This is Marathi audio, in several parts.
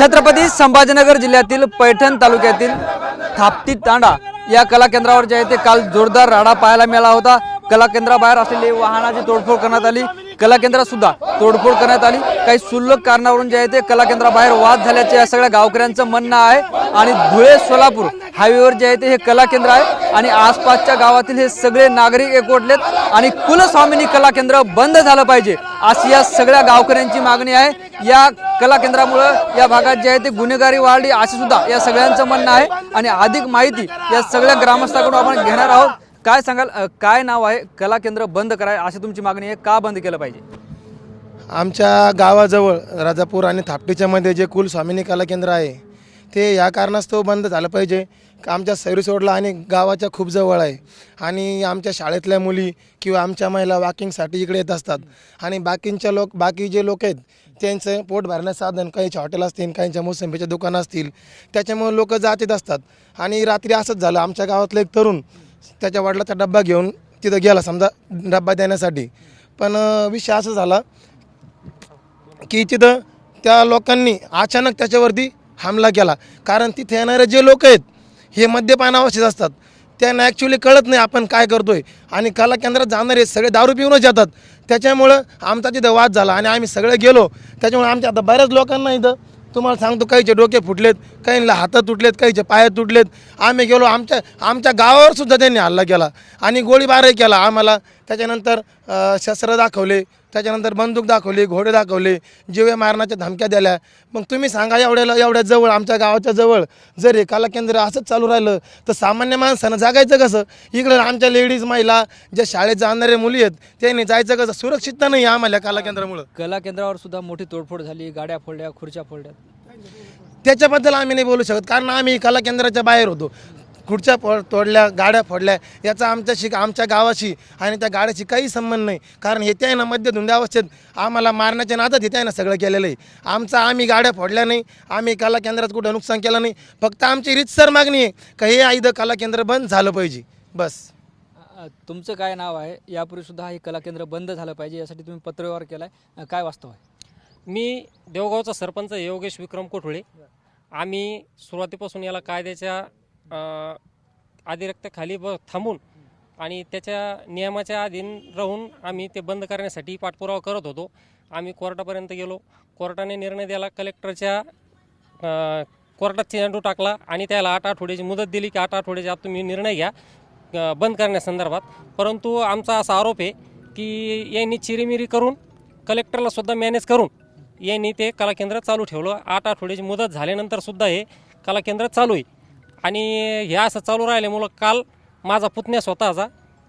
छत्रपती संभाजीनगर जिल्ह्यातील पैठण तालुक्यातील थापटी तांडा या कला केंद्रावर जे आहे ते काल जोरदार राडा पाहायला मिळाला होता। कला केंद्राबाहेर असलेली वाहनाची तोडफोड करण्यात आली, कला केंद्रात सुद्धा तोडफोड करण्यात आली। काही क्षुल्लक कारणावरून जे आहे ते कला केंद्राबाहेर वाद झाल्याचे या सगळ्या गावकऱ्यांचं म्हणणं आहे। आणि धुळे सोलापूर हायवेवर जे आहे ते हे कला केंद्र आहे आणि आसपासच्या गावातील हे सगळे नागरिक एकवटलेत आणि कुलस्वामिनी कला केंद्र बंद झालं पाहिजे अशी या सगळ्या गावकऱ्यांची मागणी आहे। या कला केंद्रामुळे या भागात जे आहे ते गुन्हेगारी वाढली असे सुद्धा या सगळ्यांचं म्हणणं आहे। आणि अधिक माहिती या सगळ्या ग्रामस्थांकडून आपण घेणार आहोत। काय सांगाल, काय नाव आहे? कला केंद्र बंद कराय अशी तुमची मागणी आहे, का बंद केलं पाहिजे? आमच्या गावाजवळ राजापूर आणि थापटीच्या मध्ये जे कुलस्वामिनी कला केंद्र आहे ते या कारणास्तव बंद झालं पाहिजे। आमच्या सैरीसोडला आणि गावाच्या खूप जवळ आहे आणि आमच्या शाळेतल्या मुली किंवा आमच्या महिला वॉकिंगसाठी इकडे येत असतात आणि बाकी जे लोक आहेत त्यांचं पोट भरण्याचं साधन, काहीचे हॉटेल असतील, काहींच्या मोसंबीचे दुकानं असतील, त्याच्यामुळे लोक जात येत असतात। आणि रात्री असंच झालं, आमच्या गावातलं एक तरुण त्याच्या वडिलाचा डब्बा घेऊन तिथं गेला, समजा डब्बा देण्यासाठी, पण विषय असं झाला की तिथं त्या लोकांनी अचानक त्याच्यावरती हमला केला। कारण तिथे येणारे जे लोक आहेत हे मद्यपानावरच असतात, त्यांना ॲक्च्युली कळत नाही आपण काय करतोय आणि कला केंद्रात जाणारे सगळे दारू पिऊनच येतात। त्याच्यामुळं आमचा तिथं वाद झाला आणि आम्ही सगळे गेलो। त्याच्यामुळे आमच्या आता बऱ्याच लोकांना इथं तुम्हाला सांगतो, काहीचे डोके फुटलेत, काहींना हात तुटलेत, काहीचे पाय तुटलेत। आम्ही गेलो, आमच्या गावावर सुद्धा त्यांनी हल्ला केला आणि गोळीबारही केला आम्हाला। त्याच्यानंतर शस्त्र दाखवले, त्याच्यानंतर बंदूक दाखवली, घोडे दाखवले, जीवे मारण्याच्या धमक्या दिल्या। मग तुम्ही सांगा, एवढ्या जवळ आमच्या गावाच्या जवळ जर हे कला केंद्र असंच चालू राहिलं तर सामान्य माणसानं जागायचं कसं? इकडं आमच्या लेडीज, महिला, ज्या शाळेत जाणाऱ्या मुली आहेत त्यांनी जायचं कसं? सुरक्षितता नाही आम्हाला कला केंद्रामुळं। कला केंद्रावर सुद्धा मोठी तोडफोड झाली, गाड्या फोडल्या, खुर्च्या फोडल्या। त्याच्याबद्दल आम्ही नाही बोलू शकत, कारण आम्ही कला केंद्राच्या बाहेर होतो। खुर्च्या तोडल्या, गाड्या फोडल्या, याचा आमच्या गावाशी आणि त्या गाड्याशी काही संबंध नाही। कारण हे त्या ना मध्यधुंद अवस्थेत आम्हाला मारण्याच्या नादात हे त्या ना सगळं केलेलं आहे। आम्ही गाड्या फोडल्या नाही, आम्ही कला केंद्रात कुठं नुकसान केलं नाही। फक्त आमची रीतसर मागणी आहे का हे इथं कला केंद्र बंद झालं पाहिजे, बस। तुमचं काय नाव आहे? यापूर्वी सुद्धा हे कला केंद्र बंद झालं पाहिजे यासाठी तुम्ही पत्रव्यवहार केलाय, काय वास्तव आहे? मी देवगावचा सरपंच योगेश विक्रम कोठुळे। आम्ही सुरुवातीपासून याला कायद्याच्या अधिरक्ताखाली थांबून आणि त्याच्या नियमाच्या अधीन राहून आम्ही ते बंद करण्यासाठी पाठपुरावा करत होतो। आम्ही कोर्टापर्यंत गेलो, कोर्टाने निर्णय दिला, कलेक्टरच्या कोर्टात चेंडू टाकला आणि त्याला 8 आठवड्याची मुदत दिली की 8 आठवड्याच्या आत तुम्ही निर्णय घ्या बंद करण्यासंदर्भात। परंतु आमचा असा आरोप आहे की यांनी चिरीमिरी करून कलेक्टरला सुद्धा मॅनेज करून यांनी ते कला केंद्र चालू ठेवलं। 8 आठवड्याची मुदत झाल्यानंतर सुद्धा हे कला केंद्र चालू आहे आणि हे असं चालू राहिल्यामुळं काल माझा पुतण्या स्वतःचा,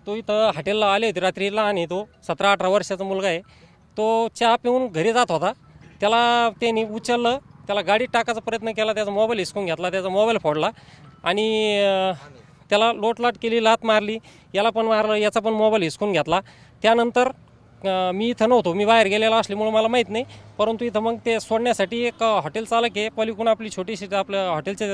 तो इथं हॉटेलला आले होते रात्रीला आणि तो 17-18 वर्षाचा मुलगा आहे, तो चहा पिऊन घरी जात होता। त्याला त्यांनी उचललं, त्याला गाडीत टाकायचा प्रयत्न केला, त्याचा मोबाईल हिसकून घेतला, त्याचा मोबाईल फोडला आणि त्याला लोटलाट केली, लात मारली, याला पण मारलं, याचा पण मोबाईल हिसकून घेतला। त्यानंतर मी इथं नव्हतो, मी बाहेर गेलेलो असल्यामुळं मला माहीत नाही। परंतु इथं मग ते सोडण्यासाठी एक हॉटेल चालक आहे, पलीकडून आपली छोटीशी आपल्या हॉटेलचे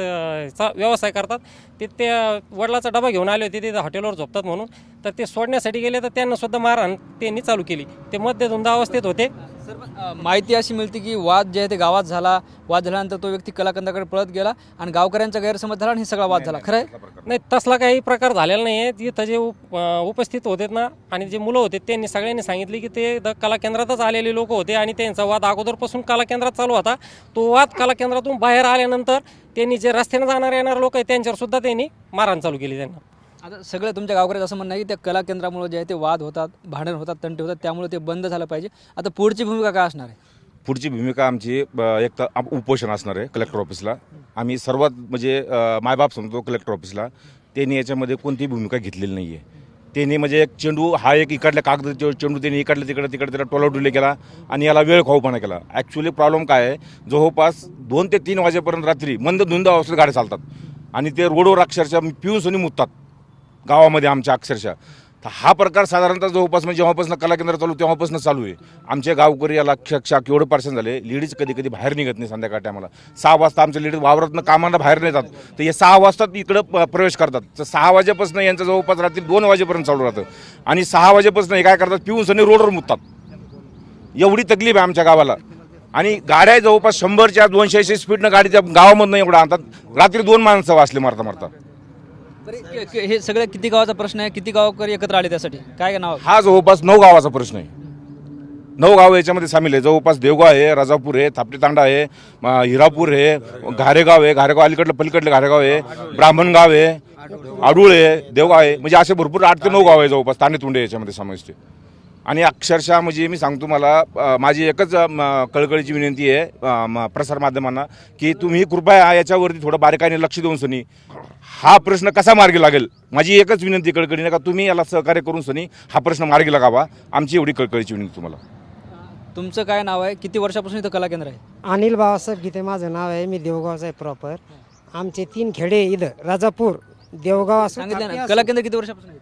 व्यवसाय करतात, ते वडिलाचा डबा घेऊन आले होते, तिथं हॉटेलवर झोपतात म्हणून, तर ते सोडण्यासाठी गेले तर त्यांना सुद्धा मारहाण त्यांनी चालू केली। ते मध्यधुंद अवस्थेत होते। माहिती अशी मिळते की वाद जे आहे ते गावात झाला, वाद झाल्यानंतर तो व्यक्ती कला केंद्राकडे पळत गेला आणि गावकऱ्यांचा गैरसमज झाला आणि हे सगळा वाद झाला, खरं आहे? नाही, तसला काही प्रकार झालेला नाही आहे। इथं जे उपस्थित होते ना आणि जे मुलं होते त्यांनी सगळ्यांनी सांगितले की ते कला केंद्रातच आलेले लोक होते आणि त्यांचा वाद अगोदरपासून कला केंद्रात चालू होता। तो वाद कला केंद्रातून बाहेर आल्यानंतर त्यांनी जे रस्त्याने जाणारे येणारे लोक आहेत त्यांच्यावर सुद्धा त्यांनी मारहाण चालू केली त्यांना। आता सगळं तुमच्या गावकऱ्याचं असं म्हणणं आहे की त्या कला केंद्रामुळे जे आहे ते वाद होतात, भांडण होतात, तंटे होतात, त्यामुळे ते बंद झालं पाहिजे। आता पुढची भूमिका काय असणार आहे? पुढची भूमिका आमची एक तर उपोषण असणार आहे कलेक्टर ऑफिसला। आम्ही सर्वात म्हणजे मायबाप समजतो कलेक्टर ऑफिसला, त्यांनी याच्यामध्ये कोणतीही भूमिका घेतलेली नाही आहे। त्यांनी म्हणजे एक चेंडू हा एक इकडल्या कागद चेंडू त्यांनी इकडल्या तिकडे त्याला टोलाटुली केला आणि याला वेळ खाऊपणा केला। ॲक्च्युली प्रॉब्लेम काय आहे, जवळपास 2 ते 3 वाजेपर्यंत रात्री मंदधुंद अवस्थेत गाड्या चालतात आणि ते रोडवर अक्षरशः पिऊन सुनी मुततात गावामध्ये आमच्या अक्षरशः। तर हा प्रकार साधारणतः जवळपास म्हणजे जेव्हापासून कला केंद्र चालू तेव्हापासून चालू आहे। आमच्या गावकरी याला अक्षरशः केवढं पर्सेंट झाले, लेडीज कधी बाहेर निघत नाही संध्याकाळ टायमाला। 6 वाजता आमच्या लेडीज वावरातनं कामांना बाहेर नाही जात, तर हे 6 वाजता इकडं प्रवेश करतात। तर 6 वाजेपासून यांचं जवळपास रात्री 2 वाजेपर्यंत चालू राहतं आणि 6 वाजेपासून हे काय करतात, पिऊन सनी रोडवर मुततात। एवढी तकलीफ आहे आमच्या गावाला। आणि गाड्या जवळपास 100च्या 280 स्पीडनं गाडी त्या गावामधनं एवढं आणतात. रात्री 2 माणसं वाचले मारता मारता. हे सगळं किती गावाचा प्रश्न आहे, किती गावकरी एकत्र आले त्यासाठी, काय नाव? हा जवळपास 9 गावाचा प्रश्न आहे. 9 गाव याच्यामध्ये सामील आहे. जवळपास देवगाव आहे, राजापूर आहे, थापटी तांडा आहे, हिरापूर आहे, घारेगाव आहे, घारेगाव अलीकडलं पलीकडलं घारेगाव आहे, ब्राह्मणगाव आहे, आडूळ आहे, देवगाव आहे. म्हणजे असे भरपूर 8 ते 9 गाव आहे जवळपास तांडे तुंडे याच्यामध्ये समाविष्ट आहे. आणि अक्षरशः म्हणजे मी सांगतो मला माझी एकच कळकळीची विनंती आहे प्रसारमाध्यमांना की तुम्ही कृपया याच्यावरती थोडं बारकाईने लक्ष देऊन सनी हा प्रश्न कसा मार्गी लागेल. माझी एकच विनंती कळकळीने का तुम्ही याला सहकार्य करून सनी हा प्रश्न मार्गी लागावा. आमची एवढी कळकळीची विनंती तुम्हाला. तुमचं काय नाव आहे, किती वर्षापासून इथं कला केंद्र आहे? अनिल बाबासाहेब गीते माझं नाव आहे. मी देवगावचा आहे प्रॉपर. आमचे 3 खेडे इथं राजापूर देवगाव असं सांगितलं ना, कला केंद्र किती वर्षापासून आहे?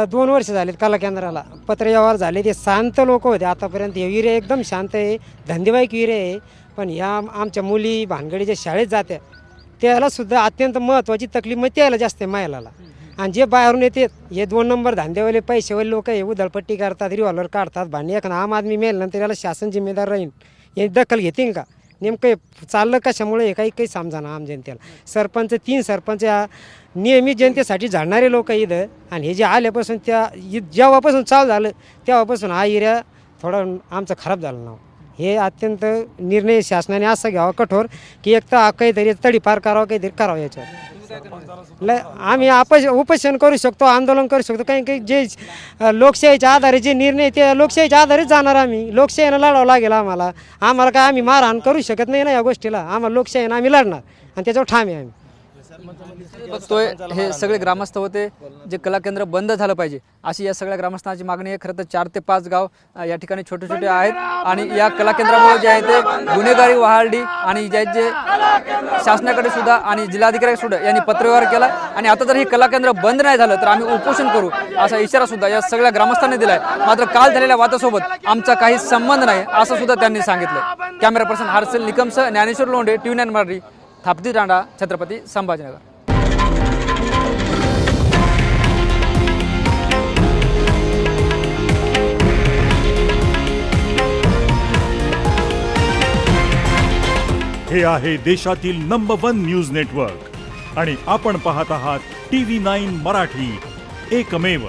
2 वर्ष झालेत कला केंद्राला. पत्रव्यवहार झाले, ते शांत लोक होते आतापर्यंत. हे विरे एकदम शांत आहे, धंदेवाईक विरे आहे. पण ह्या आमच्या मुली भानगडीच्या शाळेत जात्या त्याला सुद्धा अत्यंत महत्त्वाची तकलीफ मग त्याला जास्त आहे महिलाला. आणि जे बाहेरून येतात हे 2 नंबर धंदेवाले पैसेवाले लोक हे उधळपट्टी करतात, रिव्हॉल्वर काढतात. भांडी एखादा आम आदमी मेल्यानंतर याला शासन जिम्मेदार राहील, हे दखल घेतील का? नेमकं हे चाललं कशामुळे हे काही समजाना आम जनतेला. सरपंच 3 सरपंच या नियमित जनतेसाठी झाडणारे लोक इथं. आणि हे जे आल्यापासून जेव्हापासून चालू झालं तेव्हापासून हा एरिया थोडा आमचा खराब झाला नाव. हे अत्यंत निर्णय शासनाने असा घ्यावा कठोर की एक तर काहीतरी तडीपार करावं, काहीतरी करावं याच्यावर. आम्ही उपोषण करू शकतो, आंदोलन करू शकतो. काही जे लोकशाहीच्या आधारे जे निर्णय ते लोकशाहीच्या आधारेच जाणार. आम्ही लोकशाहीनं लढावं लागेल आम्हाला. काय आम्ही मारहाण करू शकत नाही ना या गोष्टीला. आम्हाला लोकशाहीनं आम्ही लढणार आणि त्याच्यावर ठाम आहे आम्ही. बघतोय हे सगळे ग्रामस्थ होते जे कला केंद्र बंद झालं पाहिजे अशी या सगळ्या ग्रामस्थांची मागणी आहे. खरं तर 4 ते 5 गाव या ठिकाणी छोटे छोटे आहेत आणि या कला केंद्रामुळे जे आहे ते गुन्हेगारी वाढली आणि जे शासनाकडे सुद्धा आणि जिल्हाधिकारी सुद्धा यांनी पत्रव्यवहार केला. आणि आता जर हे कला केंद्र बंद नाही झालं तर आम्ही उपोषण करू असा इशारा सुद्धा या सगळ्या ग्रामस्थांनी दिलाय. मात्र काल झालेल्या वादासोबत आमचा काही संबंध नाही असं सुद्धा त्यांनी सांगितलं. कॅमेरा पर्सन हर्षल निकमसह ज्ञानेश्वर लोंढे, TV9 मराठी, थापटी तांडा, छत्रपती संभाजीनगर. हे आहे देशातील नंबर 1 न्यूज नेटवर्क आणि आपण पाहत आहात TV9 मराठी, एकमेव.